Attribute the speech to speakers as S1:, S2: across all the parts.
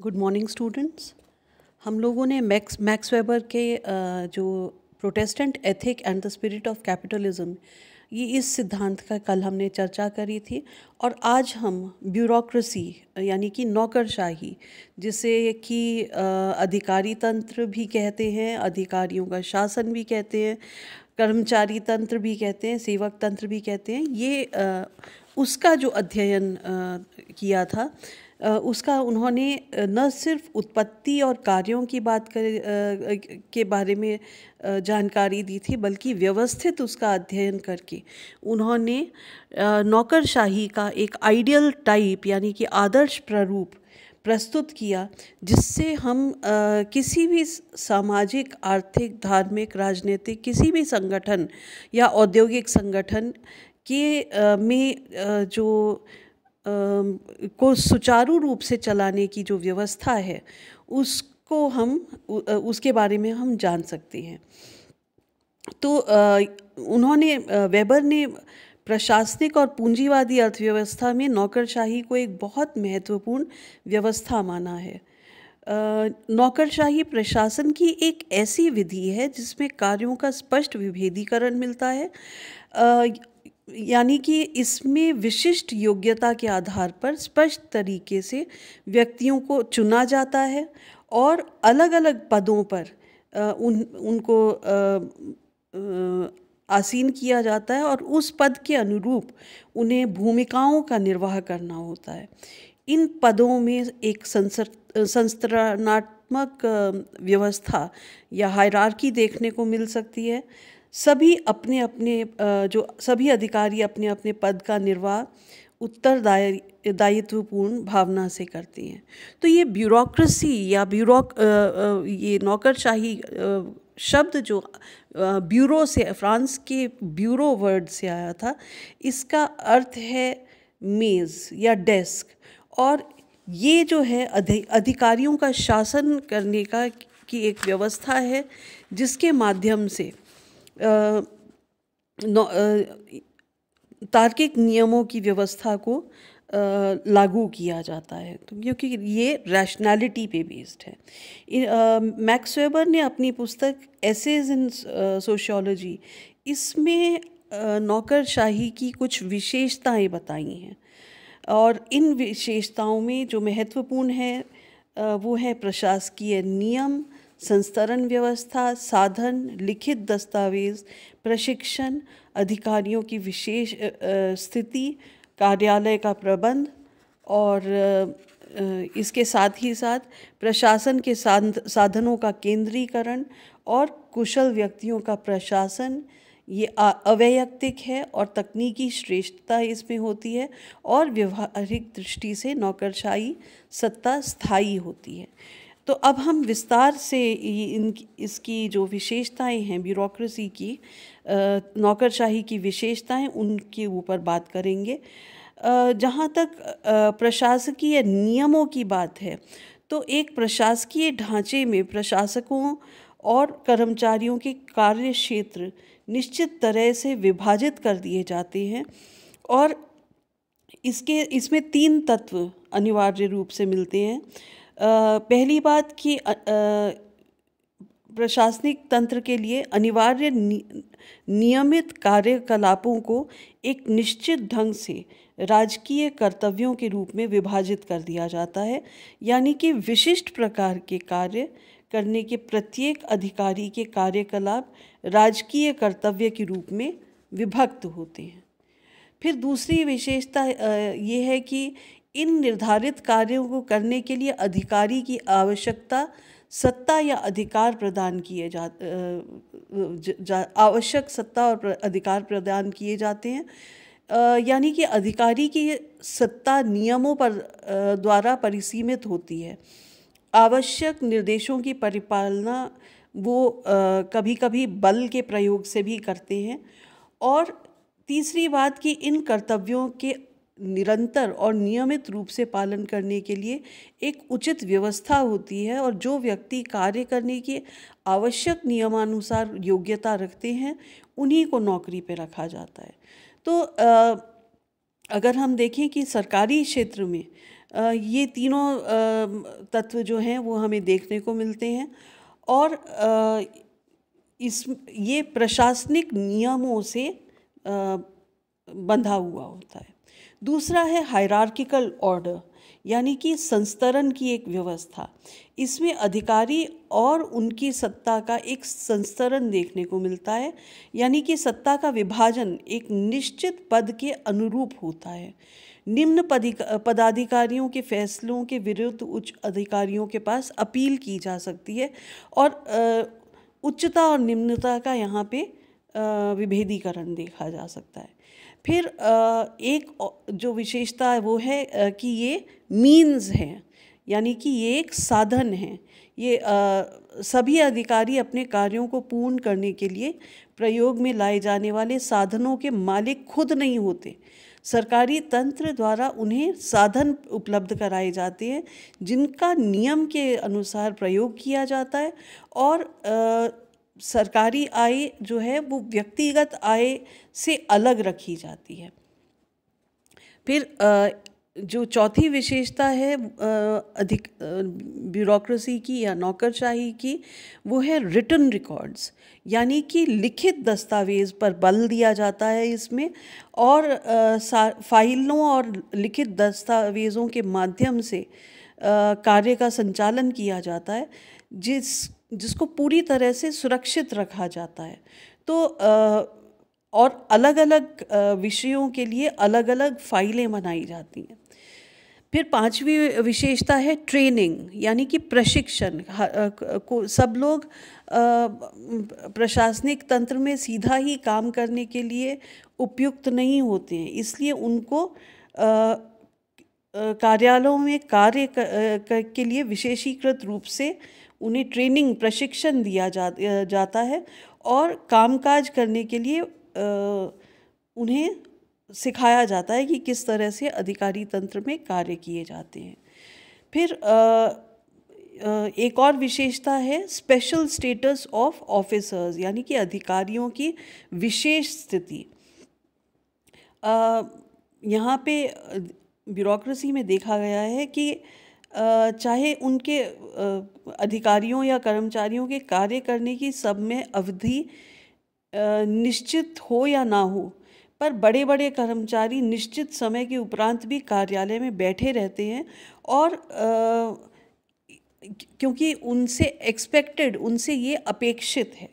S1: Good morning students. हम लोगों ने मैक्स वेबर के जो Protestant ethic and the spirit of capitalism, ये इस सिद्धांत का कल हमने चर्चा करी थी। और आज हम ब्यूरोक्रेसी यानी कि नौकरशाही, जिसे कि अधिकारी तंत्र भी कहते हैं, अधिकारियों का शासन भी कहते हैं, कर्मचारी तंत्र भी कहते हैं, सेवक तंत्र भी कहते हैं, ये उसका जो अध्ययन किया था, उसका उन्होंने न सिर्फ उत्पत्ति और कार्यों की बात के बारे में जानकारी दी थी, बल्कि व्यवस्थित उसका अध्ययन करके उन्होंने नौकरशाही का एक आइडियल टाइप यानी कि आदर्श प्रारूप प्रस्तुत किया, जिससे हम किसी भी सामाजिक, आर्थिक, धार्मिक, राजनीतिक किसी भी संगठन या औद्योगिक संगठन के में जो को सुचारू रूप से चलाने की जो व्यवस्था है, उसको हम उसके बारे में हम जान सकते हैं। तो उन्होंने वेबर ने प्रशासनिक और पूंजीवादी अर्थव्यवस्था में नौकरशाही को एक बहुत महत्वपूर्ण व्यवस्था माना है। नौकरशाही प्रशासन की एक ऐसी विधि है जिसमें कार्यों का स्पष्ट विभेदीकरण मिलता है, यानी कि इसमें विशिष्ट योग्यता के आधार पर स्पष्ट तरीके से व्यक्तियों को चुना जाता है और अलग अलग पदों पर उनको आसीन किया जाता है और उस पद के अनुरूप उन्हें भूमिकाओं का निर्वाह करना होता है। इन पदों में एक संस्थानात्मक व्यवस्था या हायरार्की देखने को मिल सकती है। सभी अपने अपने जो सभी अधिकारी अपने अपने पद का निर्वाह उत्तरदायित्वपूर्ण भावना से करती हैं। तो ये ब्यूरोक्रेसी या ये नौकरशाही शब्द जो ब्यूरो से, फ्रांस के ब्यूरो वर्ड से आया था, इसका अर्थ है मेज़ या डेस्क। और ये जो है अधिकारियों का शासन करने की एक व्यवस्था है, जिसके माध्यम से तार्किक नियमों की व्यवस्था को लागू किया जाता है, तो क्योंकि ये रैशनैलिटी पे बेस्ड है। मैक्स वेबर ने अपनी पुस्तक एसेज इन सोशियोलॉजी, इसमें नौकरशाही की कुछ विशेषताएं बताई हैं, और इन विशेषताओं में जो महत्वपूर्ण है वो है प्रशासकीय नियम, संस्तरण व्यवस्था, साधन, लिखित दस्तावेज, प्रशिक्षण, अधिकारियों की विशेष स्थिति, कार्यालय का प्रबंध, और इसके साथ ही साथ प्रशासन के साधनों का केंद्रीकरण और कुशल व्यक्तियों का प्रशासन। ये अवैयक्तिक है और तकनीकी श्रेष्ठता इसमें होती है, और व्यवहारिक दृष्टि से नौकरशाही सत्ता स्थायी होती है। तो अब हम विस्तार से इसकी जो विशेषताएं हैं ब्यूरोक्रेसी की, नौकरशाही की विशेषताएं, उनके ऊपर बात करेंगे। जहाँ तक प्रशासकीय नियमों की बात है, तो एक प्रशासकीय ढांचे में प्रशासकों और कर्मचारियों के कार्य क्षेत्र निश्चित तरह से विभाजित कर दिए जाते हैं, और इसमें 3 तत्व अनिवार्य रूप से मिलते हैं। पहली बात कि प्रशासनिक तंत्र के लिए अनिवार्य नियमित कार्यकलापों को एक निश्चित ढंग से राजकीय कर्तव्यों के रूप में विभाजित कर दिया जाता है, यानी कि विशिष्ट प्रकार के कार्य करने के प्रत्येक अधिकारी के कार्यकलाप राजकीय कर्तव्य के रूप में विभक्त होते हैं। फिर दूसरी विशेषता ये है कि इन निर्धारित कार्यों को करने के लिए अधिकारी की आवश्यकता, सत्ता या अधिकार प्रदान किए आवश्यक सत्ता और अधिकार प्रदान किए जाते हैं, यानी कि अधिकारी की सत्ता नियमों पर द्वारा परिसीमित होती है। आवश्यक निर्देशों की परिपालना वो कभी कभी बल के प्रयोग से भी करते हैं। और तीसरी बात कि इन कर्तव्यों के निरंतर और नियमित रूप से पालन करने के लिए एक उचित व्यवस्था होती है, और जो व्यक्ति कार्य करने की आवश्यक नियमानुसार योग्यता रखते हैं, उन्हीं को नौकरी पे रखा जाता है। तो अगर हम देखें कि सरकारी क्षेत्र में ये तीनों तत्व जो हैं वो हमें देखने को मिलते हैं। और इस ये प्रशासनिक नियमों से बंधा हुआ होता है। दूसरा है हायरार्किकल ऑर्डर, यानी कि संस्तरण की एक व्यवस्था। इसमें अधिकारी और उनकी सत्ता का एक संस्तरण देखने को मिलता है, यानी कि सत्ता का विभाजन एक निश्चित पद के अनुरूप होता है। निम्न पदाधिकारियों के फैसलों के विरुद्ध उच्च अधिकारियों के पास अपील की जा सकती है, और उच्चता और निम्नता का यहाँ पे विभेदीकरण देखा जा सकता है। फिर एक जो विशेषता है वो है कि ये मीन्स हैं, यानी कि ये एक साधन है। ये सभी अधिकारी अपने कार्यों को पूर्ण करने के लिए प्रयोग में लाए जाने वाले साधनों के मालिक खुद नहीं होते। सरकारी तंत्र द्वारा उन्हें साधन उपलब्ध कराए जाते हैं जिनका नियम के अनुसार प्रयोग किया जाता है, और सरकारी आय जो है वो व्यक्तिगत आय से अलग रखी जाती है। फिर जो चौथी विशेषता है अधिक ब्यूरोक्रेसी की या नौकरशाही की, वो है रिटन रिकॉर्ड्स, यानी कि लिखित दस्तावेज़ पर बल दिया जाता है इसमें, और फाइलों और लिखित दस्तावेज़ों के माध्यम से कार्य का संचालन किया जाता है, जिसको पूरी तरह से सुरक्षित रखा जाता है। तो और अलग अलग विषयों के लिए अलग अलग फाइलें बनाई जाती हैं। फिर पांचवी विशेषता है ट्रेनिंग, यानी कि प्रशिक्षण। को सब लोग प्रशासनिक तंत्र में सीधा ही काम करने के लिए उपयुक्त नहीं होते हैं, इसलिए उनको कार्यालयों में कार्य के लिए विशेषीकृत रूप से उन्हें ट्रेनिंग प्रशिक्षण दिया जाता है, और कामकाज करने के लिए उन्हें सिखाया जाता है कि किस तरह से अधिकारी तंत्र में कार्य किए जाते हैं। फिर एक और विशेषता है स्पेशल स्टेटस ऑफ ऑफिसर्स, यानी कि अधिकारियों की विशेष स्थिति। यहाँ पे ब्यूरोक्रेसी में देखा गया है कि चाहे उनके अधिकारियों या कर्मचारियों के कार्य करने की समय अवधि निश्चित हो या ना हो, पर बड़े बड़े कर्मचारी निश्चित समय के उपरांत भी कार्यालय में बैठे रहते हैं, और क्योंकि उनसे एक्सपेक्टेड, उनसे ये अपेक्षित है।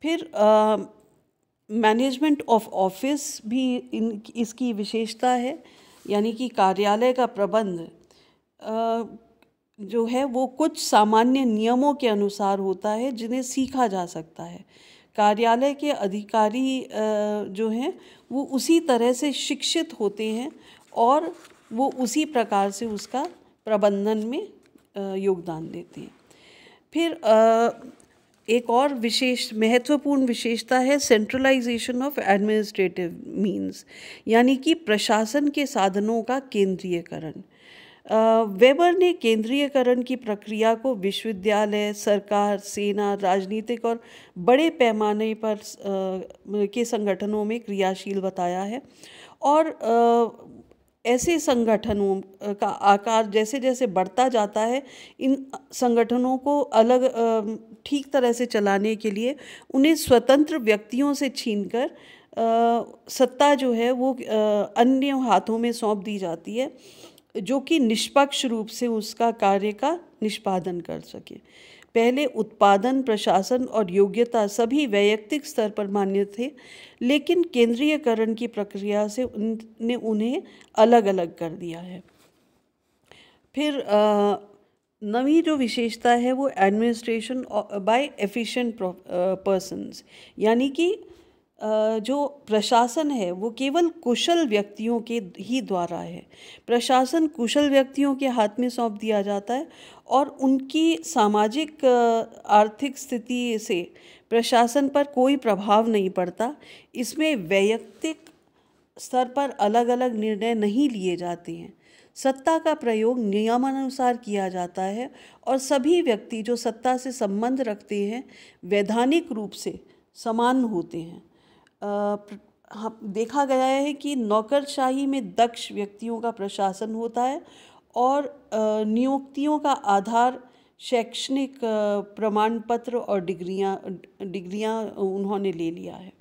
S1: फिर मैनेजमेंट ऑफ ऑफिस भी इसकी विशेषता है, यानी कि कार्यालय का प्रबंध जो है वो कुछ सामान्य नियमों के अनुसार होता है जिन्हें सीखा जा सकता है। कार्यालय के अधिकारी जो हैं वो उसी तरह से शिक्षित होते हैं, और वो उसी प्रकार से उसका प्रबंधन में योगदान देते हैं। फिर एक और विशेष महत्वपूर्ण विशेषता है सेंट्रलाइजेशन ऑफ एडमिनिस्ट्रेटिव मीन्स, यानी कि प्रशासन के साधनों का केंद्रीयकरण। वेबर ने केंद्रीयकरण की प्रक्रिया को विश्वविद्यालय, सरकार, सेना, राजनीतिक और बड़े पैमाने पर के संगठनों में क्रियाशील बताया है, और ऐसे संगठनों का आकार जैसे जैसे बढ़ता जाता है, इन संगठनों को अलग ठीक तरह से चलाने के लिए उन्हें स्वतंत्र व्यक्तियों से छीनकर सत्ता जो है वो अन्य हाथों में सौंप दी जाती है, जो कि निष्पक्ष रूप से उसका कार्य का निष्पादन कर सके। पहले उत्पादन, प्रशासन और योग्यता सभी वैयक्तिक स्तर पर मान्य थे, लेकिन केंद्रीयकरण की प्रक्रिया से उन्हें उन्हें अलग अलग कर दिया है। फिर नवी जो विशेषता है वो एडमिनिस्ट्रेशन बाय एफिशिएंट पर्सन्स, यानी कि जो प्रशासन है वो केवल कुशल व्यक्तियों के ही द्वारा है। प्रशासन कुशल व्यक्तियों के हाथ में सौंप दिया जाता है, और उनकी सामाजिक आर्थिक स्थिति से प्रशासन पर कोई प्रभाव नहीं पड़ता। इसमें वैयक्तिक स्तर पर अलग अलग निर्णय नहीं लिए जाते हैं। सत्ता का प्रयोग नियमानुसार किया जाता है, और सभी व्यक्ति जो सत्ता से संबंध रखते हैं वैधानिक रूप से समान होते हैं। देखा गया है कि नौकरशाही में दक्ष व्यक्तियों का प्रशासन होता है, और नियुक्तियों का आधार शैक्षणिक प्रमाण पत्र और डिग्रियां उन्होंने ले लिया है।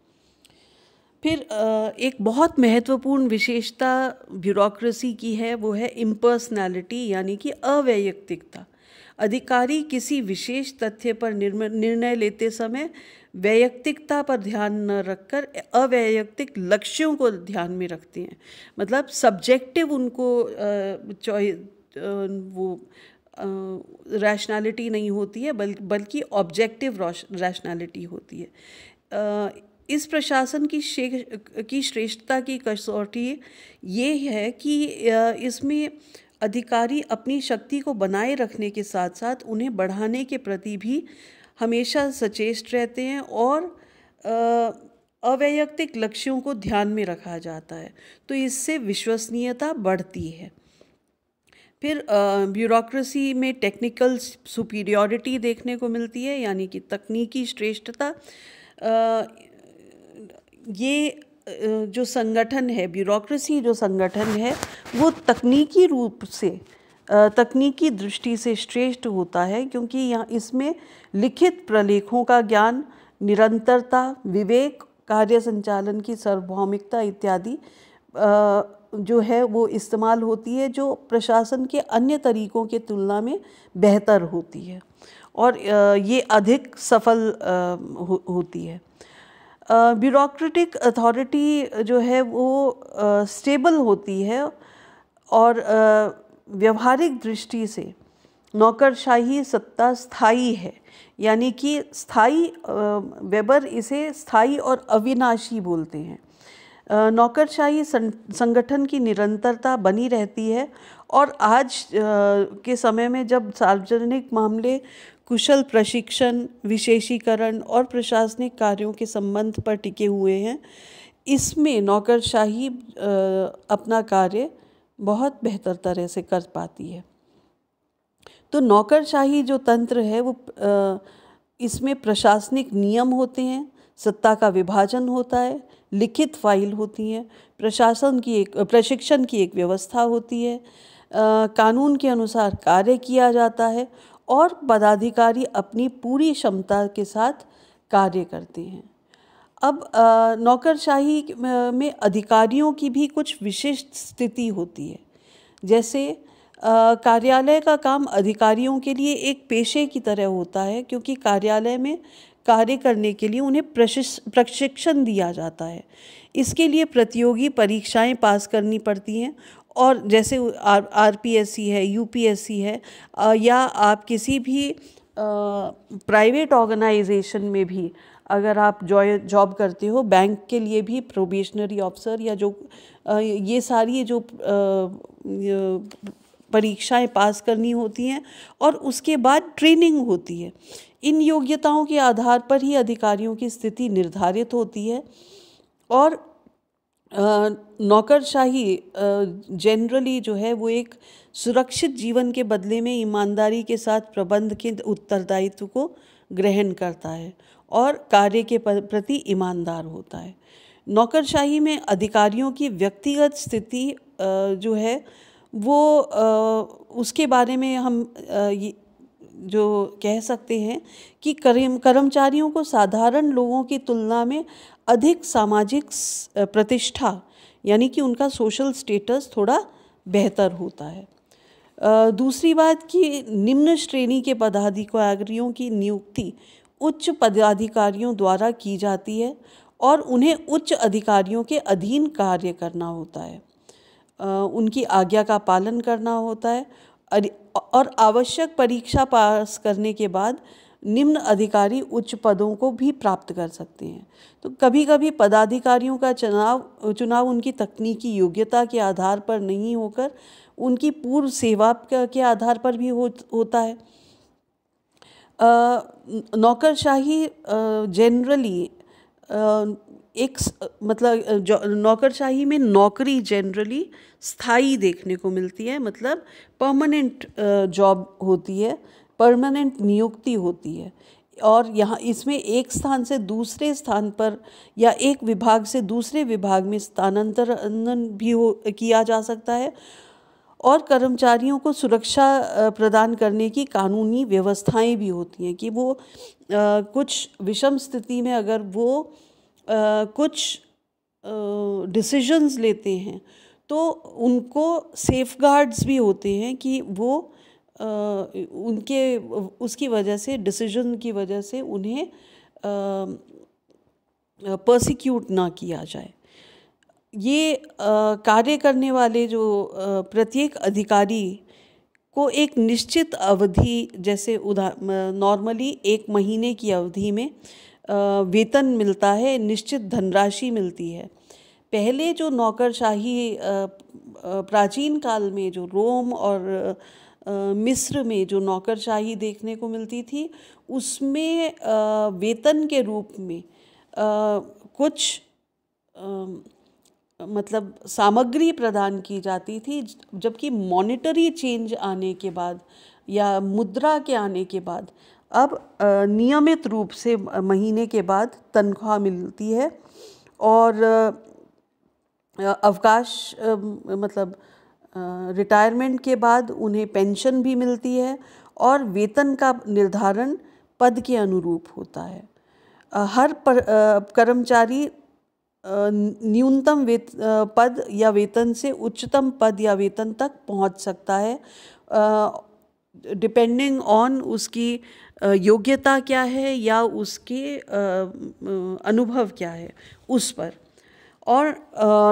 S1: फिर एक बहुत महत्वपूर्ण विशेषता ब्यूरोक्रेसी की है, वो है इम्पर्सनैलिटी, यानी कि अवैयक्तिकता। अधिकारी किसी विशेष तथ्य पर निर्णय लेते समय वैयक्तिकता पर ध्यान न रखकर अवैयक्तिक लक्ष्यों को ध्यान में रखते हैं। मतलब सब्जेक्टिव उनको वो रैशनैलिटी नहीं होती है, बल्कि ऑब्जेक्टिव रैशनैलिटी होती है। इस प्रशासन की श्रेष्ठता की कसौटी ये है कि इसमें अधिकारी अपनी शक्ति को बनाए रखने के साथ साथ उन्हें बढ़ाने के प्रति भी हमेशा सचेत रहते हैं और अवैयक्तिक लक्ष्यों को ध्यान में रखा जाता है, तो इससे विश्वसनीयता बढ़ती है। फिर ब्यूरोक्रेसी में टेक्निकल सुपीरियॉरिटी देखने को मिलती है, यानी कि तकनीकी श्रेष्ठता। ये जो संगठन है, ब्यूरोक्रेसी जो संगठन है, वो तकनीकी रूप से तकनीकी दृष्टि से श्रेष्ठ होता है, क्योंकि यहाँ इसमें लिखित प्रलेखों का ज्ञान, निरंतरता, विवेक, कार्य संचालन की सार्वभौमिकता इत्यादि जो है वो इस्तेमाल होती है, जो प्रशासन के अन्य तरीकों के तुलना में बेहतर होती है और ये अधिक सफल होती है। ब्यूरोक्रेटिक अथॉरिटी जो है वो स्टेबल होती है और व्यवहारिक दृष्टि से नौकरशाही सत्ता स्थायी है, यानी कि स्थायी, वेबर इसे स्थायी और अविनाशी बोलते हैं। नौकरशाही संगठन की निरंतरता बनी रहती है और आज के समय में जब सार्वजनिक मामले कुशल प्रशिक्षण, विशेषीकरण और प्रशासनिक कार्यों के संबंध पर टिके हुए हैं, इसमें नौकरशाही अपना कार्य बहुत बेहतर तरह से कर पाती है। तो नौकरशाही जो तंत्र है वो इसमें प्रशासनिक नियम होते हैं, सत्ता का विभाजन होता है, लिखित फाइल होती हैं, प्रशिक्षण की एक व्यवस्था होती है, कानून के अनुसार कार्य किया जाता है और पदाधिकारी अपनी पूरी क्षमता के साथ कार्य करते हैं। अब नौकरशाही में अधिकारियों की भी कुछ विशिष्ट स्थिति होती है। जैसे कार्यालय का काम अधिकारियों के लिए एक पेशे की तरह होता है, क्योंकि कार्यालय में कार्य करने के लिए उन्हें प्रशिक्षण दिया जाता है। इसके लिए प्रतियोगी परीक्षाएं पास करनी पड़ती हैं और जैसे आरपीएससी है, यूपीएससी है, या आप किसी भी प्राइवेट ऑर्गेनाइजेशन में भी अगर आप जॉब करते हो, बैंक के लिए भी प्रोबेशनरी ऑफिसर या जो ये सारी जो परीक्षाएं पास करनी होती हैं और उसके बाद ट्रेनिंग होती है। इन योग्यताओं के आधार पर ही अधिकारियों की स्थिति निर्धारित होती है और नौकरशाही जनरली जो है वो एक सुरक्षित जीवन के बदले में ईमानदारी के साथ प्रबंध के उत्तरदायित्व को ग्रहण करता है और कार्य के प्रति ईमानदार होता है। नौकरशाही में अधिकारियों की व्यक्तिगत स्थिति जो है वो उसके बारे में हम जो कह सकते हैं कि कर्मचारियों को साधारण लोगों की तुलना में अधिक सामाजिक प्रतिष्ठा, यानी कि उनका सोशल स्टेटस थोड़ा बेहतर होता है। दूसरी बात कि निम्न श्रेणी के पदाधिकारियों की नियुक्ति उच्च पदाधिकारियों द्वारा की जाती है और उन्हें उच्च अधिकारियों के अधीन कार्य करना होता है, उनकी आज्ञा का पालन करना होता है और आवश्यक परीक्षा पास करने के बाद निम्न अधिकारी उच्च पदों को भी प्राप्त कर सकते हैं। तो कभी कभी पदाधिकारियों का चुनाव उनकी तकनीकी योग्यता के आधार पर नहीं होकर उनकी पूर्व सेवा के आधार पर भी होता है। नौकरशाही जनरली एक मतलब नौकरशाही में नौकरी जनरली स्थायी देखने को मिलती है, मतलब परमानेंट जॉब होती है, परमानेंट नियुक्ति होती है और यहाँ इसमें एक स्थान से दूसरे स्थान पर या एक विभाग से दूसरे विभाग में स्थानांतरण भी किया जा सकता है और कर्मचारियों को सुरक्षा प्रदान करने की कानूनी व्यवस्थाएं भी होती हैं कि वो कुछ विषम स्थिति में अगर वो कुछ डिसीजंस लेते हैं तो उनको सेफगार्ड्स भी होते हैं कि वो उनके उसकी वजह से, डिसीजन की वजह से उन्हें पर्सिक्यूट ना किया जाए। ये कार्य करने वाले जो प्रत्येक अधिकारी को एक निश्चित अवधि, जैसे नॉर्मली 1 महीने की अवधि में वेतन मिलता है, निश्चित धनराशि मिलती है। पहले जो नौकरशाही प्राचीन काल में जो रोम और मिस्र में जो नौकरशाही देखने को मिलती थी, उसमें वेतन के रूप में कुछ मतलब सामग्री प्रदान की जाती थी, जबकि मॉनेटरी चेंज आने के बाद या मुद्रा के आने के बाद अब नियमित रूप से महीने के बाद तनख्वाह मिलती है और अवकाश मतलब रिटायरमेंट के बाद उन्हें पेंशन भी मिलती है और वेतन का निर्धारण पद के अनुरूप होता है। हर कर्मचारी न्यूनतम पद या वेतन से उच्चतम पद या वेतन तक पहुंच सकता है, डिपेंडिंग ऑन उसकी योग्यता क्या है या उसके अनुभव क्या है उस पर। और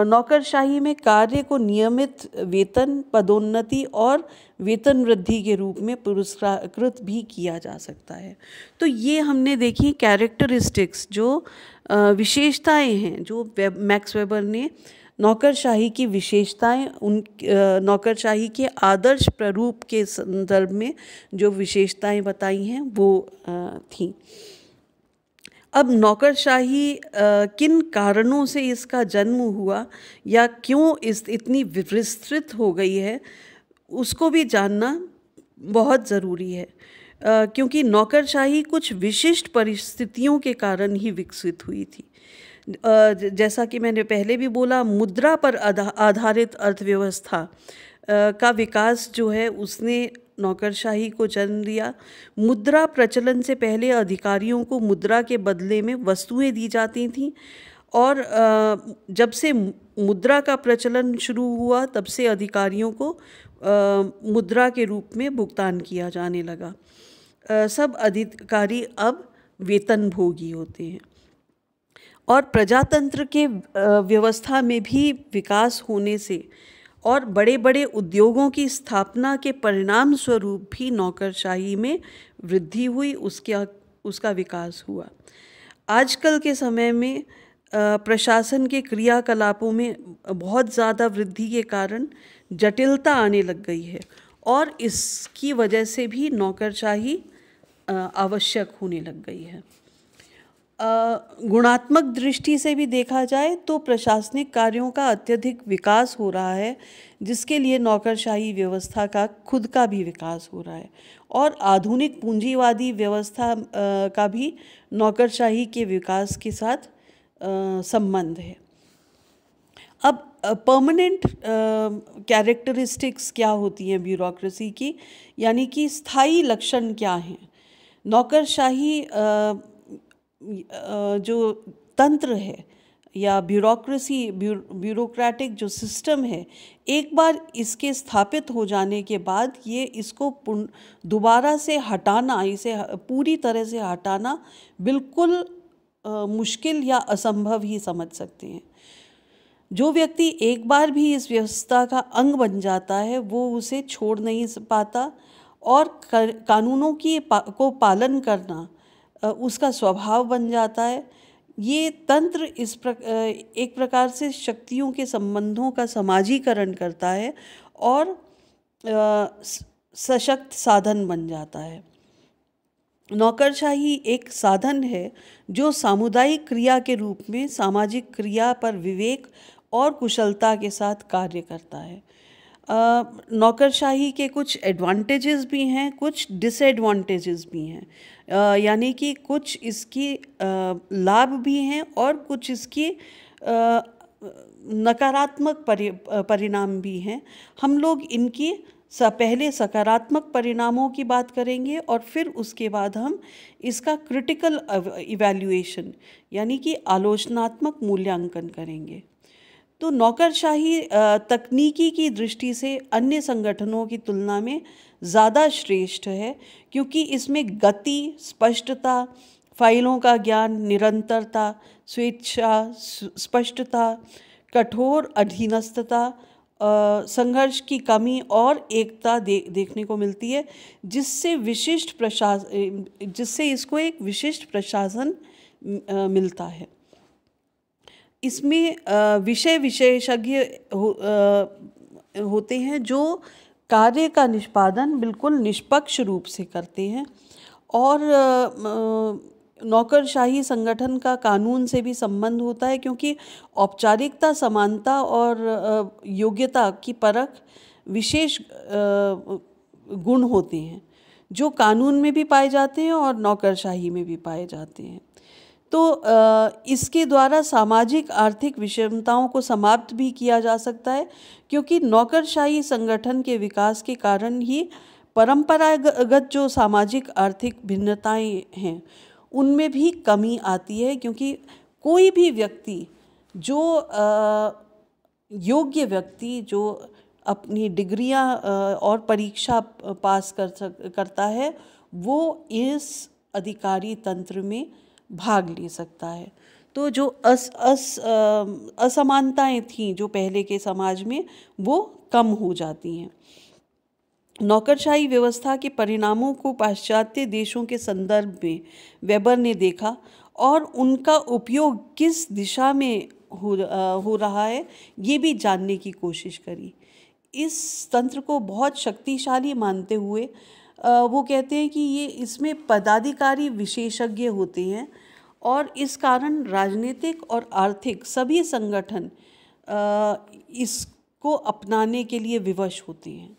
S1: नौकरशाही में कार्य को नियमित वेतन, पदोन्नति और वेतन वृद्धि के रूप में पुरस्कृत भी किया जा सकता है। तो ये हमने देखी कैरेक्टरिस्टिक्स, जो विशेषताएं हैं जो मैक्स वेबर ने नौकरशाही की विशेषताएं, उन नौकरशाही के आदर्श प्रारूप के संदर्भ में जो विशेषताएं बताई हैं वो थी। अब नौकरशाही किन कारणों से इसका जन्म हुआ या क्यों इतनी विस्तृत हो गई है, उसको भी जानना बहुत ज़रूरी है, क्योंकि नौकरशाही कुछ विशिष्ट परिस्थितियों के कारण ही विकसित हुई थी। जैसा कि मैंने पहले भी बोला, मुद्रा पर आधारित अर्थव्यवस्था का विकास जो है उसने नौकरशाही को जन्म दिया। मुद्रा प्रचलन से पहले अधिकारियों को मुद्रा के बदले में वस्तुएं दी जाती थीं और जब से मुद्रा का प्रचलन शुरू हुआ तब से अधिकारियों को मुद्रा के रूप में भुगतान किया जाने लगा। सब अधिकारी अब वेतनभोगी होते हैं और प्रजातंत्र के व्यवस्था में भी विकास होने से और बड़े बड़े उद्योगों की स्थापना के परिणाम स्वरूप भी नौकरशाही में वृद्धि हुई, उसका विकास हुआ। आजकल के समय में प्रशासन के क्रियाकलापों में बहुत ज़्यादा वृद्धि के कारण जटिलता आने लग गई है और इसकी वजह से भी नौकरशाही आवश्यक होने लग गई है। गुणात्मक दृष्टि से भी देखा जाए तो प्रशासनिक कार्यों का अत्यधिक विकास हो रहा है, जिसके लिए नौकरशाही व्यवस्था का खुद का भी विकास हो रहा है और आधुनिक पूंजीवादी व्यवस्था का भी नौकरशाही के विकास के साथ संबंध है। अब परमानेंट कैरेक्टरिस्टिक्स क्या होती हैं ब्यूरोक्रेसी की, यानी कि स्थायी लक्षण क्या हैं। नौकरशाही जो तंत्र है या ब्यूरोक्रेटिक जो सिस्टम है, एक बार इसके स्थापित हो जाने के बाद इसको दोबारा से हटाना, इसे पूरी तरह से हटाना बिल्कुल मुश्किल या असंभव ही समझ सकते हैं। जो व्यक्ति एक बार भी इस व्यवस्था का अंग बन जाता है वो उसे छोड़ नहीं पाता और कानूनों को पालन करना उसका स्वभाव बन जाता है। ये तंत्र एक प्रकार से शक्तियों के संबंधों का समाजीकरण करता है और सशक्त साधन बन जाता है। नौकरशाही एक साधन है जो सामुदायिक क्रिया के रूप में सामाजिक क्रिया पर विवेक और कुशलता के साथ कार्य करता है। नौकरशाही के कुछ एडवांटेजेस भी हैं, कुछ डिसएडवांटेजेस भी हैं, यानी कि कुछ इसकी लाभ भी हैं और कुछ इसकी नकारात्मक परिणाम भी हैं। हम लोग इनकी पहले सकारात्मक परिणामों की बात करेंगे और फिर उसके बाद हम इसका क्रिटिकल इवैल्यूएशन यानी कि आलोचनात्मक मूल्यांकन करेंगे। तो नौकरशाही तकनीकी की दृष्टि से अन्य संगठनों की तुलना में ज़्यादा श्रेष्ठ है, क्योंकि इसमें गति, स्पष्टता, फाइलों का ज्ञान, निरंतरता, स्वेच्छा, स्पष्टता, कठोर अधीनस्थता, संघर्ष की कमी और एकता देखने को मिलती है, जिससे इसको एक विशिष्ट प्रशासन मिलता है। इसमें विषय विशेषज्ञ होते हैं जो कार्य का निष्पादन बिल्कुल निष्पक्ष रूप से करते हैं, और नौकरशाही संगठन का कानून से भी संबंध होता है, क्योंकि औपचारिकता, समानता और योग्यता की परख विशेष गुण होते हैं जो कानून में भी पाए जाते हैं और नौकरशाही में भी पाए जाते हैं। तो इसके द्वारा सामाजिक आर्थिक विषमताओं को समाप्त भी किया जा सकता है, क्योंकि नौकरशाही संगठन के विकास के कारण ही परंपरागत जो सामाजिक आर्थिक भिन्नताएं हैं उनमें भी कमी आती है, क्योंकि कोई भी व्यक्ति जो योग्य व्यक्ति जो अपनी डिग्रियां और परीक्षा पास करता है वो इस अधिकारी तंत्र में भाग ले सकता है। तो जो असमानताएं थीं जो पहले के समाज में, वो कम हो जाती हैं। नौकरशाही व्यवस्था के परिणामों को पाश्चात्य देशों के संदर्भ में वेबर ने देखा और उनका उपयोग किस दिशा में हो रहा है ये भी जानने की कोशिश करी। इस तंत्र को बहुत शक्तिशाली मानते हुए वो कहते हैं कि ये इसमें पदाधिकारी विशेषज्ञ होते हैं और इस कारण राजनीतिक और आर्थिक सभी संगठन इसको अपनाने के लिए विवश होते हैं।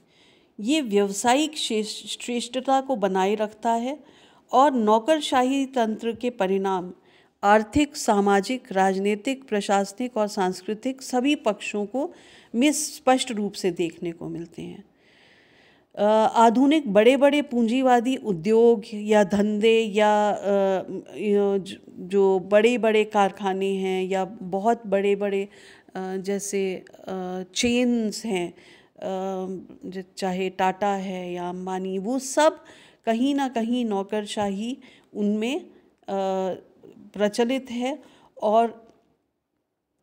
S1: ये व्यावसायिक श्रेष्ठता को बनाए रखता है और नौकरशाही तंत्र के परिणाम आर्थिक, सामाजिक, राजनीतिक, प्रशासनिक और सांस्कृतिक सभी पक्षों को में स्पष्ट रूप से देखने को मिलते हैं। आधुनिक बड़े बड़े पूंजीवादी उद्योग या धंधे या जो बड़े बड़े कारखाने हैं या बहुत बड़े बड़े जैसे चेन्स हैं, चाहे टाटा है या अंबानी, वो सब कहीं ना कहीं नौकरशाही उनमें प्रचलित है और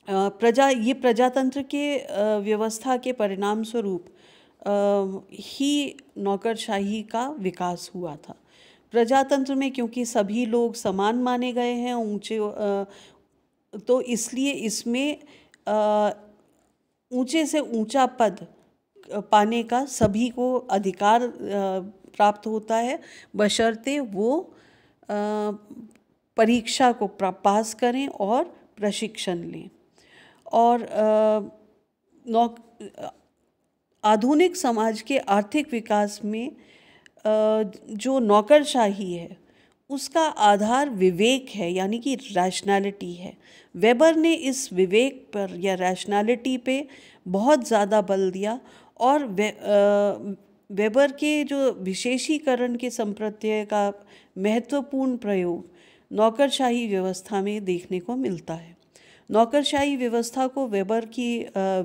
S1: ये प्रजातंत्र के व्यवस्था के परिणाम स्वरूप ही नौकरशाही का विकास हुआ था। प्रजातंत्र में क्योंकि सभी लोग समान माने गए हैं, ऊंचे, तो इसलिए इसमें ऊंचे से ऊंचा पद पाने का सभी को अधिकार प्राप्त होता है, बशर्ते वो परीक्षा को पास करें और प्रशिक्षण लें। और आधुनिक समाज के आर्थिक विकास में जो नौकरशाही है उसका आधार विवेक है, यानी कि रैशनैलिटी है। वेबर ने इस विवेक पर या रैशनैलिटी पे बहुत ज़्यादा बल दिया और वेबर के जो विशेषीकरण के संप्रत्यय का महत्वपूर्ण प्रयोग नौकरशाही व्यवस्था में देखने को मिलता है। नौकरशाही व्यवस्था को वेबर की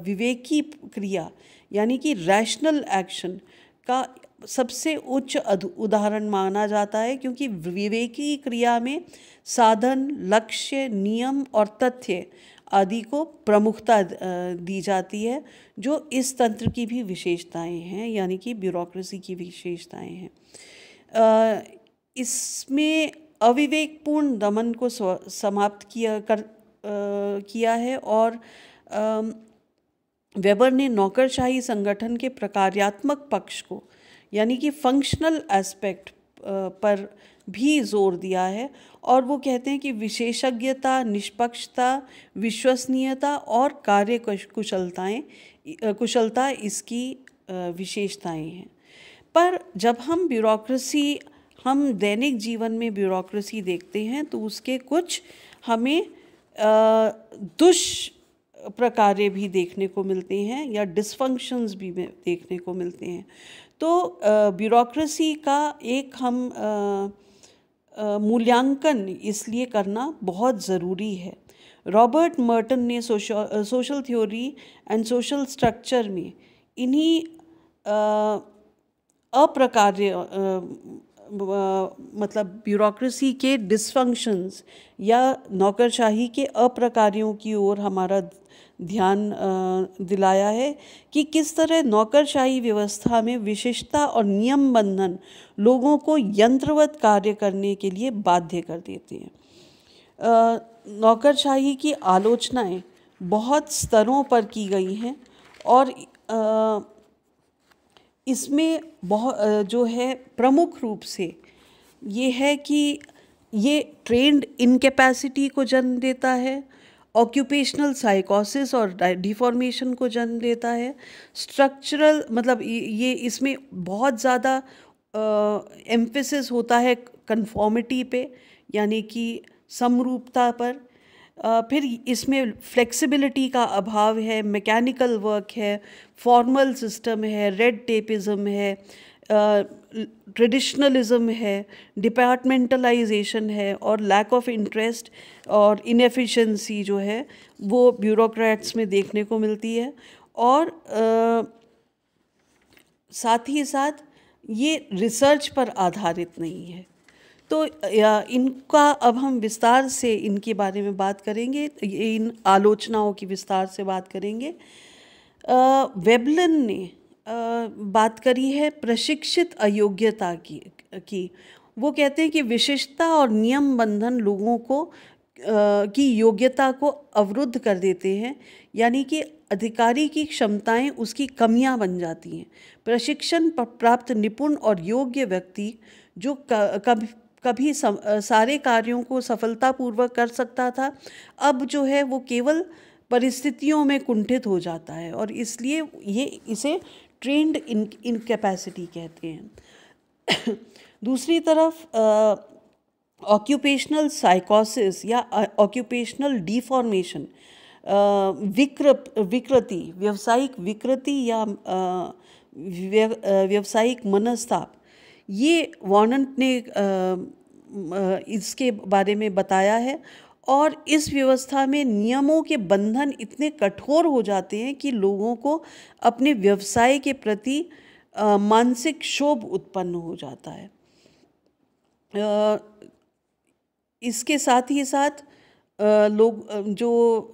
S1: विवेकी क्रिया यानी कि रैशनल एक्शन का सबसे उच्च उदाहरण माना जाता है, क्योंकि विवेकी क्रिया में साधन, लक्ष्य, नियम और तथ्य आदि को प्रमुखता दी जाती है, जो इस तंत्र की भी विशेषताएं हैं, यानी कि ब्यूरोक्रेसी की विशेषताएं हैं। इसमें अविवेकपूर्ण दमन को समाप्त किया है और वेबर ने नौकरशाही संगठन के प्रकार्यात्मक पक्ष को यानी कि फंक्शनल एस्पेक्ट पर भी जोर दिया है और वो कहते हैं कि विशेषज्ञता, निष्पक्षता, विश्वसनीयता और कार्य कुशलता इसकी विशेषताएं हैं। पर जब हम दैनिक जीवन में ब्यूरोक्रेसी देखते हैं तो उसके कुछ हमें प्रकार्य भी देखने को मिलते हैं या डिसफंक्शंस भी देखने को मिलते हैं। तो ब्यूरोक्रेसी का एक हम मूल्यांकन इसलिए करना बहुत ज़रूरी है। रॉबर्ट मर्टन ने social theory and social structure में इन्हीं अप्रकार्य मतलब ब्यूरोक्रेसी के डिसफंक्शंस या नौकरशाही के अप्रकार्यों की ओर हमारा ध्यान दिलाया है कि किस तरह नौकरशाही व्यवस्था में विशिष्टता और नियम बंधन लोगों को यंत्रवत कार्य करने के लिए बाध्य कर देते हैं। नौकरशाही की आलोचनाएं बहुत स्तरों पर की गई हैं और इसमें बहुत जो है प्रमुख रूप से ये है कि ये ट्रेंड इनकैपेसिटी को जन्म देता है, ऑक्यूपेशनल साइकोसिस और डिफॉर्मेशन को जन्म देता है, स्ट्रक्चरल मतलब ये इसमें बहुत ज़्यादा एम्फेसिस होता है कंफॉर्मिटी पे यानी कि समरूपता पर। फिर इसमें फ्लेक्सिबिलिटी का अभाव है, मैकेनिकल वर्क है, फॉर्मल सिस्टम है, रेड टेपिज्म है, ट्रेडिशनलिज्म है, डिपार्टमेंटलाइजेशन है और लैक ऑफ इंटरेस्ट और इनएफिशिएंसी जो है वो ब्यूरोक्रेट्स में देखने को मिलती है। और साथ ही साथ ये रिसर्च पर आधारित नहीं है। तो इनका अब हम विस्तार से इनके बारे में बात करेंगे, इन आलोचनाओं की विस्तार से बात करेंगे। वेबलन ने बात करी है प्रशिक्षित अयोग्यता की। वो कहते हैं कि विशिष्टता और नियम बंधन लोगों को की योग्यता को अवरुद्ध कर देते हैं, यानी कि अधिकारी की क्षमताएं उसकी कमियां बन जाती हैं। प्रशिक्षण प्राप्त निपुण और योग्य व्यक्ति जो कभी सारे कार्यों को सफलतापूर्वक कर सकता था, अब जो है वो केवल परिस्थितियों में कुंठित हो जाता है और इसलिए इसे ट्रेंड इनकैपेसिटी कहते हैं। दूसरी तरफ ऑक्यूपेशनल साइकोसिस या ऑक्यूपेशनल डिफॉर्मेशन, विकृति, व्यावसायिक विकृति या व्यावसायिक मनस्ताप, ये वॉर्नट ने इसके बारे में बताया है। और इस व्यवस्था में नियमों के बंधन इतने कठोर हो जाते हैं कि लोगों को अपने व्यवसाय के प्रति मानसिक क्षोभ उत्पन्न हो जाता है। इसके साथ ही साथ लोग जो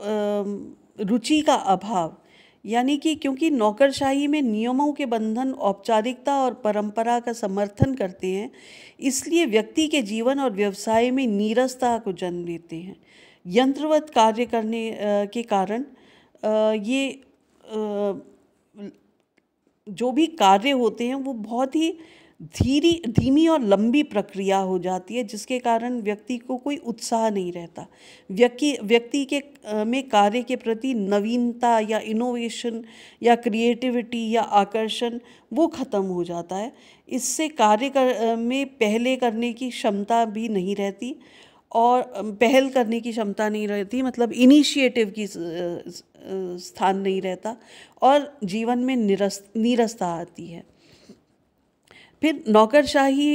S1: रुचि का अभाव, यानी कि क्योंकि नौकरशाही में नियमों के बंधन औपचारिकता और परंपरा का समर्थन करते हैं, इसलिए व्यक्ति के जीवन और व्यवसाय में नीरसता को जन्म देते हैं। यंत्रवत कार्य करने के कारण ये जो भी कार्य होते हैं वो बहुत ही धीमी और लंबी प्रक्रिया हो जाती है, जिसके कारण व्यक्ति को कोई उत्साह नहीं रहता। व्यक्ति के में कार्य के प्रति नवीनता या इनोवेशन या क्रिएटिविटी या आकर्षण वो ख़त्म हो जाता है। इससे कार्य में पहल करने की क्षमता भी नहीं रहती और पहल करने की क्षमता नहीं रहती, मतलब इनिशिएटिव की स्थान नहीं रहता और जीवन में नीरसता आती है। फिर नौकरशाही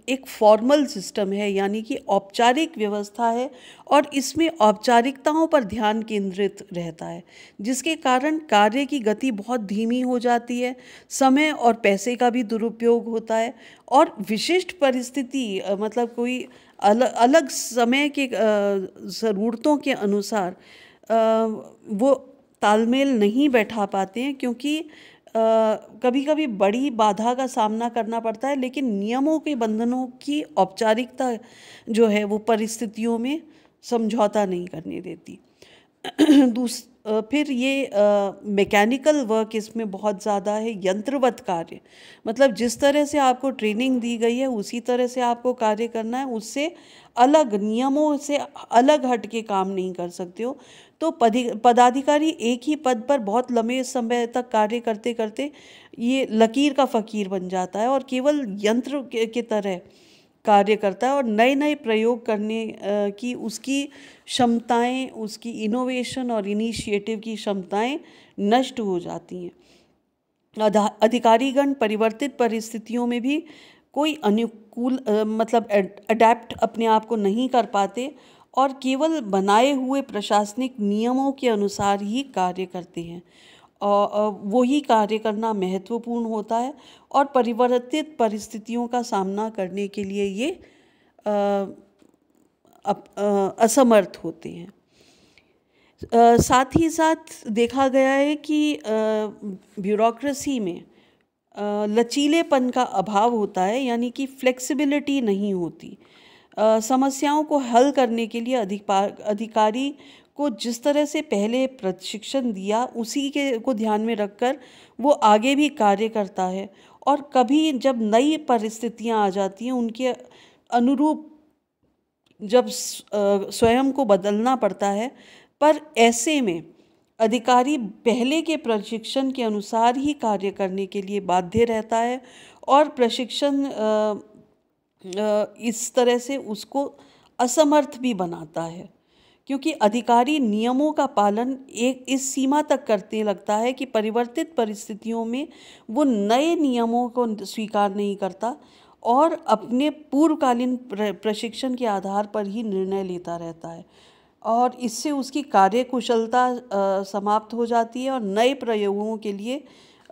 S1: एक फॉर्मल सिस्टम है, यानी कि औपचारिक व्यवस्था है और इसमें औपचारिकताओं पर ध्यान केंद्रित रहता है, जिसके कारण कार्य की गति बहुत धीमी हो जाती है, समय और पैसे का भी दुरुपयोग होता है और विशिष्ट परिस्थिति मतलब कोई अलग समय के ज़रूरतों के अनुसार वो तालमेल नहीं बैठा पाते हैं, क्योंकि कभी कभी बड़ी बाधा का सामना करना पड़ता है, लेकिन नियमों के बंधनों की औपचारिकता जो है वो परिस्थितियों में समझौता नहीं करने देती। फिर ये मैकेनिकल वर्क इसमें बहुत ज़्यादा है, यंत्रवत कार्य, मतलब जिस तरह से आपको ट्रेनिंग दी गई है उसी तरह से आपको कार्य करना है, उससे अलग नियमों से अलग हट के काम नहीं कर सकते हो। तो पदाधिकारी एक ही पद पर बहुत लंबे समय तक कार्य करते करते ये लकीर का फ़कीर बन जाता है और केवल यंत्र की तरह कार्य करता है और नए नए प्रयोग करने की उसकी क्षमताएं, उसकी इनोवेशन और इनिशिएटिव की क्षमताएं नष्ट हो जाती हैं। अधिकारीगण परिवर्तित परिस्थितियों में भी कोई अनुकूल मतलब अडेप्ट अपने आप को नहीं कर पाते और केवल बनाए हुए प्रशासनिक नियमों के अनुसार ही कार्य करते हैं। और वही कार्य करना महत्वपूर्ण होता है और परिवर्तित परिस्थितियों का सामना करने के लिए ये असमर्थ होते हैं। साथ ही साथ देखा गया है कि ब्यूरोक्रेसी में लचीलेपन का अभाव होता है, यानी कि फ्लेक्सिबिलिटी नहीं होती। समस्याओं को हल करने के लिए अधिकारी को जिस तरह से पहले प्रशिक्षण दिया उसी के को ध्यान में रखकर वो आगे भी कार्य करता है और कभी जब नई परिस्थितियां आ जाती हैं उनके अनुरूप जब स्वयं को बदलना पड़ता है, पर ऐसे में अधिकारी पहले के प्रशिक्षण के अनुसार ही कार्य करने के लिए बाध्य रहता है और प्रशिक्षण इस तरह से उसको असमर्थ भी बनाता है, क्योंकि अधिकारी नियमों का पालन एक इस सीमा तक करने लगता है कि परिवर्तित परिस्थितियों में वो नए नियमों को स्वीकार नहीं करता और अपने पूर्वकालीन प्रशिक्षण के आधार पर ही निर्णय लेता रहता है और इससे उसकी कार्यकुशलता समाप्त हो जाती है और नए प्रयोगों के लिए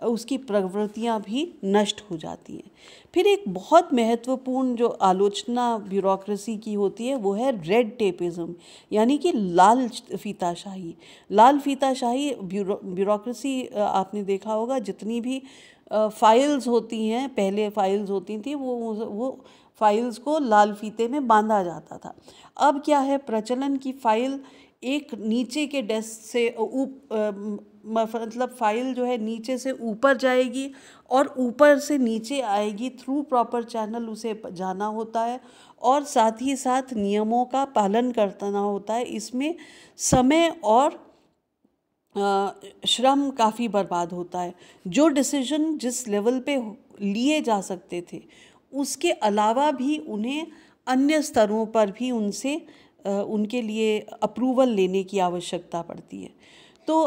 S1: उसकी प्रवृत्तियां भी नष्ट हो जाती हैं। फिर एक बहुत महत्वपूर्ण जो आलोचना ब्यूरोक्रेसी की होती है वो है रेड टेपिज्म, यानी कि लाल फीताशाही। लाल फीताशाही ब्यूरोक्रेसी आपने देखा होगा, जितनी भी फाइल्स होती हैं, पहले फाइल्स होती थी वो फाइल्स को लाल फीते में बांधा जाता था। अब क्या है प्रचलन की फाइल एक नीचे के डेस्क से मतलब फाइल जो है नीचे से ऊपर जाएगी और ऊपर से नीचे आएगी, थ्रू प्रॉपर चैनल उसे जाना होता है और साथ ही साथ नियमों का पालन करना होता है। इसमें समय और श्रम काफ़ी बर्बाद होता है। जो डिसीजन जिस लेवल पे लिए जा सकते थे उसके अलावा भी उन्हें अन्य स्तरों पर भी उनसे उनके लिए अप्रूवल लेने की आवश्यकता पड़ती है। तो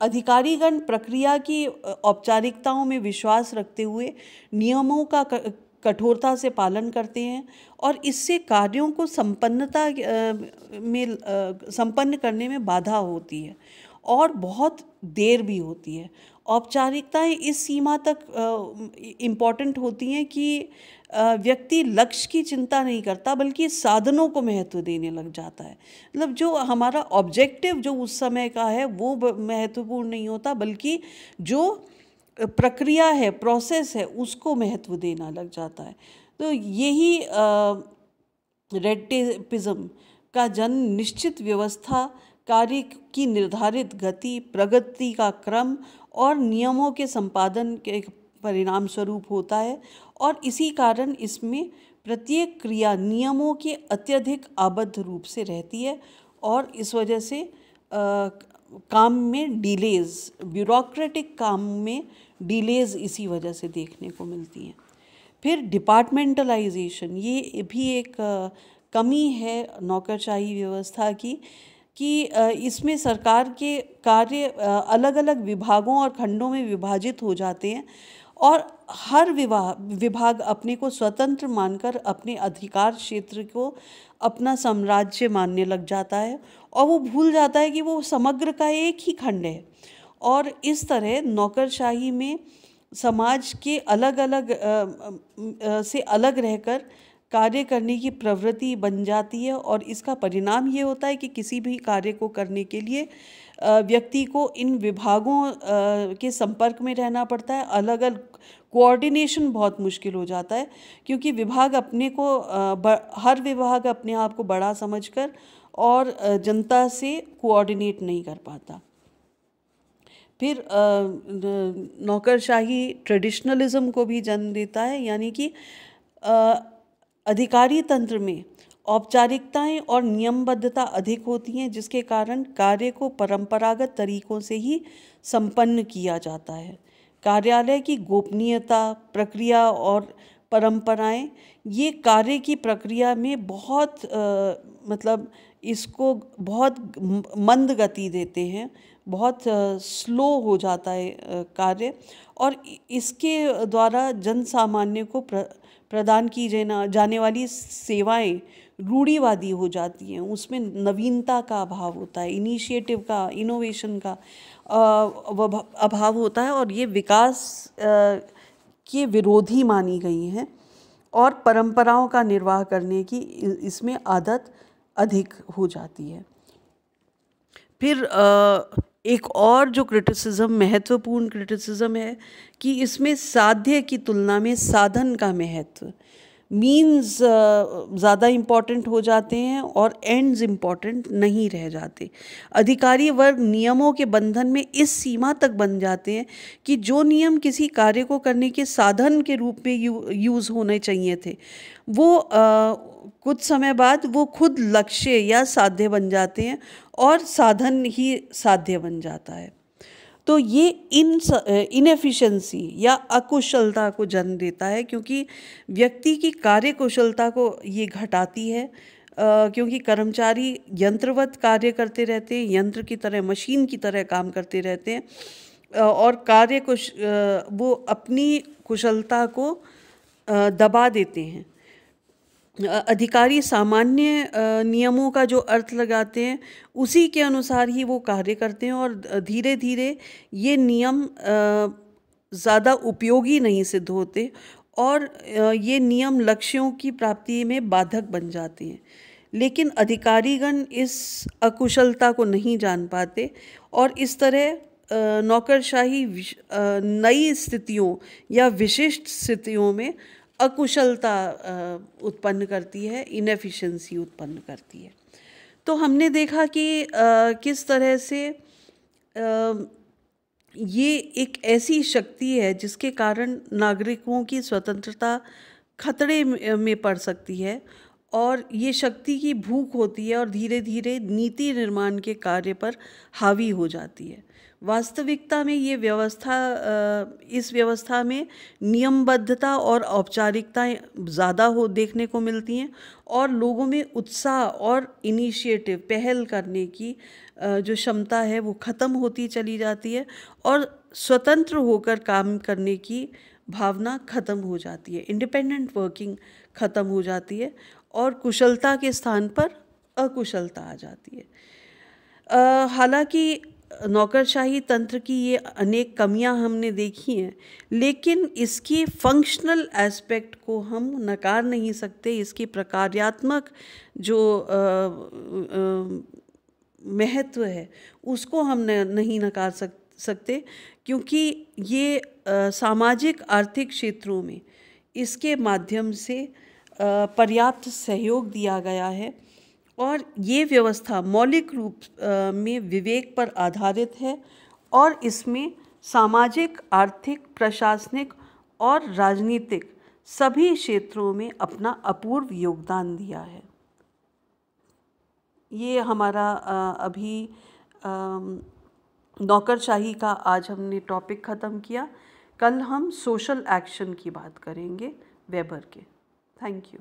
S1: अधिकारीगण प्रक्रिया की औपचारिकताओं में विश्वास रखते हुए नियमों का कठोरता से पालन करते हैं और इससे कार्यों को संपन्न करने में बाधा होती है और बहुत देर भी होती है। औपचारिकताएं इस सीमा तक इम्पॉर्टेंट होती हैं कि व्यक्ति लक्ष्य की चिंता नहीं करता बल्कि साधनों को महत्व देने लग जाता है। मतलब जो हमारा ऑब्जेक्टिव जो उस समय का है वो महत्वपूर्ण नहीं होता, बल्कि जो प्रक्रिया है, प्रोसेस है, उसको महत्व देना लग जाता है। तो यही रेड टेपिज्म का जन्म निश्चित व्यवस्था, कार्य की निर्धारित गति, प्रगति का क्रम और नियमों के संपादन के परिणाम स्वरूप होता है और इसी कारण इसमें प्रत्येक क्रिया नियमों के अत्यधिक आबद्ध रूप से रहती है और इस वजह से काम में डिलेज, ब्यूरोक्रेटिक काम में डिलेज इसी वजह से देखने को मिलती हैं। फिर डिपार्टमेंटलाइजेशन, ये भी एक कमी है नौकरशाही व्यवस्था की कि इसमें सरकार के कार्य अलग अलग विभागों और खंडों में विभाजित हो जाते हैं और हर विभाग अपने को स्वतंत्र मानकर अपने अधिकार क्षेत्र को अपना साम्राज्य मानने लग जाता है और वो भूल जाता है कि वो समग्र का एक ही खंड है। और इस तरह नौकरशाही में समाज के अलग अलग से अलग रहकर कार्य करने की प्रवृत्ति बन जाती है और इसका परिणाम ये होता है कि किसी भी कार्य को करने के लिए व्यक्ति को इन विभागों के संपर्क में रहना पड़ता है। अलग अलग कोऑर्डिनेशन बहुत मुश्किल हो जाता है क्योंकि विभाग अपने को हर विभाग अपने आप को बड़ा समझकर और जनता से कोऑर्डिनेट नहीं कर पाता। फिर नौकरशाही ट्रेडिशनलिज्म को भी जन्म देता है, यानी कि अधिकारी तंत्र में औपचारिकताएं और नियमबद्धता अधिक होती हैं, जिसके कारण कार्य को परंपरागत तरीकों से ही संपन्न किया जाता है। कार्यालय की गोपनीयता, प्रक्रिया और परंपराएं ये कार्य की प्रक्रिया में बहुत मतलब इसको बहुत मंद गति देते हैं, बहुत स्लो हो जाता है कार्य, और इसके द्वारा जन सामान्य को प्रदान की जाने वाली सेवाएं रूढ़िवादी हो जाती हैं। उसमें नवीनता का अभाव होता है, इनिशिएटिव का, इनोवेशन का अभाव होता है, और ये विकास के विरोधी मानी गई हैं, और परंपराओं का निर्वाह करने की इसमें आदत अधिक हो जाती है। फिर एक और जो क्रिटिसिज्म, महत्वपूर्ण क्रिटिसिज्म है कि इसमें साध्य की तुलना में साधन का महत्व, मीन्स ज़्यादा इम्पॉर्टेंट हो जाते हैं और एंड्स इम्पॉर्टेंट नहीं रह जाते। अधिकारी वर्ग नियमों के बंधन में इस सीमा तक बन जाते हैं कि जो नियम किसी कार्य को करने के साधन के रूप में यूज़ होने चाहिए थे, वो कुछ समय बाद वो खुद लक्ष्य या साध्य बन जाते हैं, और साधन ही साध्य बन जाता है। तो ये इनएफिशिएंसी या अकुशलता को जन्म देता है, क्योंकि व्यक्ति की कार्य कुशलता को ये घटाती है, क्योंकि कर्मचारी यंत्रवत कार्य करते रहते हैं, यंत्र की तरह, मशीन की तरह काम करते रहते हैं, और वो अपनी कुशलता को दबा देते हैं। अधिकारी सामान्य नियमों का जो अर्थ लगाते हैं उसी के अनुसार ही वो कार्य करते हैं, और धीरे धीरे ये नियम ज़्यादा उपयोगी नहीं सिद्ध होते, और ये नियम लक्ष्यों की प्राप्ति में बाधक बन जाते हैं। लेकिन अधिकारीगण इस अकुशलता को नहीं जान पाते, और इस तरह नौकरशाही नई स्थितियों या विशिष्ट स्थितियों में अकुशलता उत्पन्न करती है, इनएफिशिएंसी उत्पन्न करती है। तो हमने देखा कि किस तरह से ये एक ऐसी शक्ति है जिसके कारण नागरिकों की स्वतंत्रता खतरे में पड़ सकती है, और ये शक्ति की भूख होती है, और धीरे धीरे नीति निर्माण के कार्य पर हावी हो जाती है। वास्तविकता में ये व्यवस्था, इस व्यवस्था में नियमबद्धता और औपचारिकताएं ज़्यादा देखने को मिलती हैं, और लोगों में उत्साह और इनिशिएटिव, पहल करने की जो क्षमता है वो ख़त्म होती चली जाती है, और स्वतंत्र होकर काम करने की भावना ख़त्म हो जाती है, इंडिपेंडेंट वर्किंग ख़त्म हो जाती है, और कुशलता के स्थान पर अकुशलता आ जाती है। हालांकि नौकरशाही तंत्र की ये अनेक कमियां हमने देखी हैं, लेकिन इसकी फंक्शनल एस्पेक्ट को हम नकार नहीं सकते। इसकी प्रकार्यात्मक जो महत्व है उसको हम नहीं नकार सकते, क्योंकि ये सामाजिक आर्थिक क्षेत्रों में इसके माध्यम से पर्याप्त सहयोग दिया गया है, और ये व्यवस्था मौलिक रूप में विवेक पर आधारित है, और इसमें सामाजिक, आर्थिक, प्रशासनिक और राजनीतिक सभी क्षेत्रों में अपना अपूर्व योगदान दिया है। ये हमारा अभी नौकरशाही का आज हमने टॉपिक ख़त्म किया। कल हम सोशल एक्शन की बात करेंगे वेबर के। Thank you.